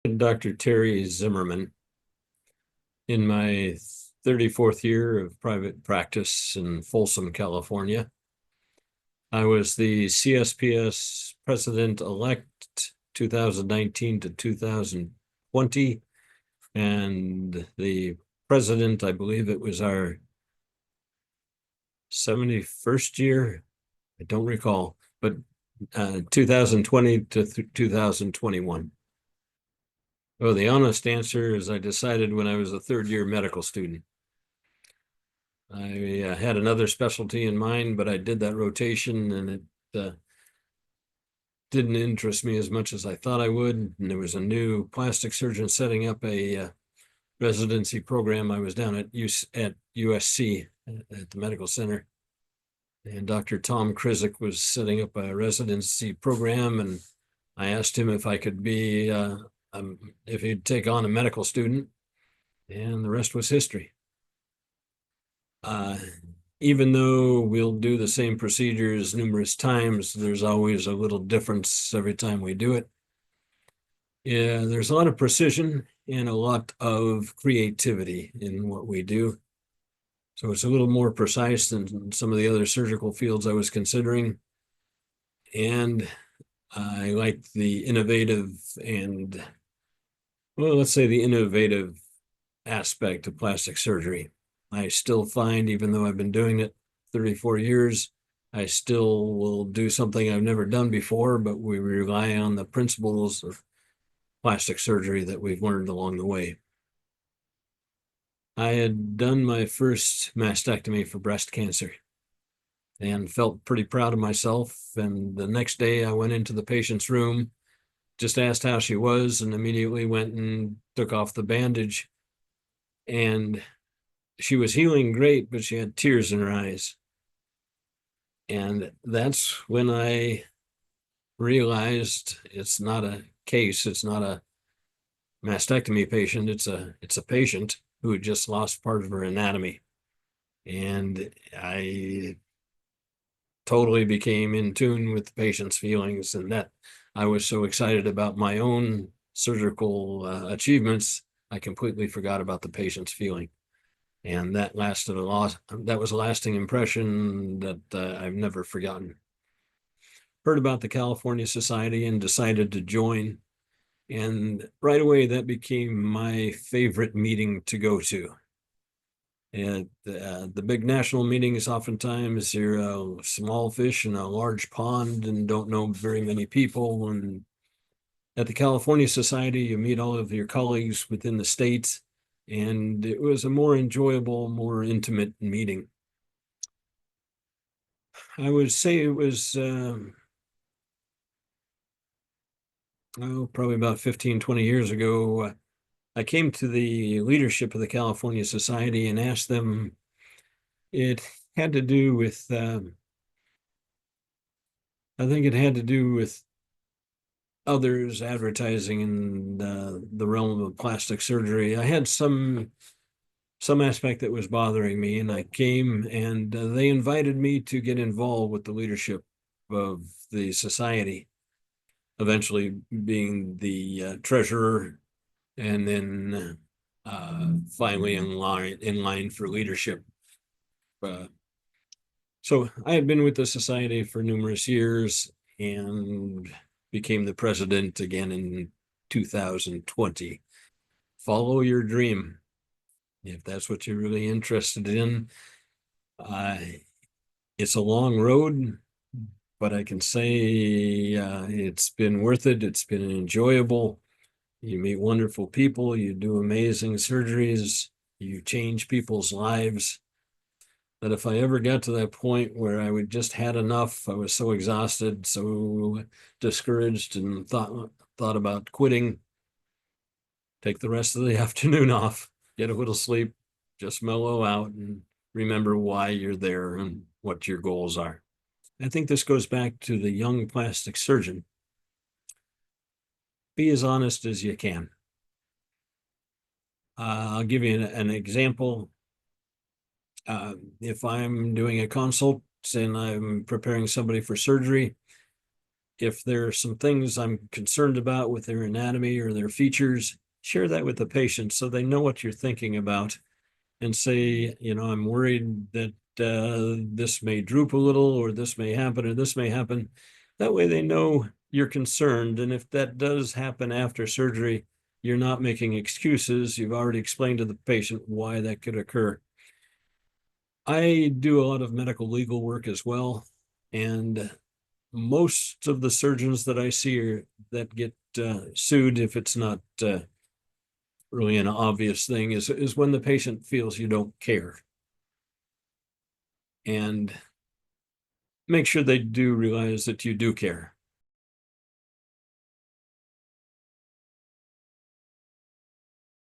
Dr. Terry Zimmerman. In my 34th year of private practice in Folsom, California, I was the CSPS president-elect 2019 to 2020, and the president, I believe it was our 71st year. I don't recall, but 2020 to 2021. Well, the honest answer is I decided when I was a third-year medical student. I had another specialty in mind, but I did that rotation and it didn't interest me as much as I thought I would. And there was a new plastic surgeon setting up a residency program. I was down at USC at the medical center, and Dr. Tom Krizik was setting up a residency program, and I asked him if I could be if he'd take on a medical student, and the rest was history. Even though we'll do the same procedures numerous times, there's always a little difference every time we do it. Yeah, there's a lot of precision and a lot of creativity in what we do. So it's a little more precise than some of the other surgical fields I was considering. And I like the innovative and, well, let's say the innovative aspect of plastic surgery. I still find, even though I've been doing it 34 years, I still will do something I've never done before, but we rely on the principles of plastic surgery that we've learned along the way. I had done my first mastectomy for breast cancer and felt pretty proud of myself. And the next day I went into the patient's room, just asked how she was, and immediately went and took off the bandage. And she was healing great, but she had tears in her eyes. And that's when I realized it's not a case, it's not a mastectomy patient, it's a patient who had just lost part of her anatomy. And I totally became in tune with the patient's feelings, and that I was so excited about my own surgical achievements, I completely forgot about the patient's feeling. And that lasted a lot. That was a lasting impression that I've never forgotten. Heard about the California Society and decided to join. And right away, that became my favorite meeting to go to. And the big national meetings, oftentimes you're a small fish in a large pond and don't know very many people. And at the California Society, you meet all of your colleagues within the state, and it was a more enjoyable, more intimate meeting. I would say it was probably about 15, 20 years ago. I came to the leadership of the California Society and asked them, it had to do with, I think it had to do with others advertising in the realm of plastic surgery. I had some aspect that was bothering me, and I came, and they invited me to get involved with the leadership of the society, eventually being the treasurer, and then finally in line for leadership. So I had been with the society for numerous years and became the president again in 2020. Follow your dream, if that's what you're really interested in. It's a long road, but I can say it's been worth it. It's been enjoyable. You meet wonderful people, you do amazing surgeries, you change people's lives. That if I ever got to that point where I would just had enough, I was so exhausted, so discouraged, and thought about quitting, take the rest of the afternoon off, get a little sleep, just mellow out, and remember why you're there and what your goals are. I think this goes back to the young plastic surgeon. Be as honest as you can. I'll give you an example. If I'm doing a consult and I'm preparing somebody for surgery, if there are some things I'm concerned about with their anatomy or their features, share that with the patient so they know what you're thinking about, and say, I'm worried that this may droop a little, or this may happen, or this may happen. That way they know you're concerned. And if that does happen after surgery, you're not making excuses. You've already explained to the patient why that could occur. I do a lot of medical legal work as well. And most of the surgeons that I see that get sued, if it's not really an obvious thing, is when the patient feels you don't care. And make sure they do realize that you do care.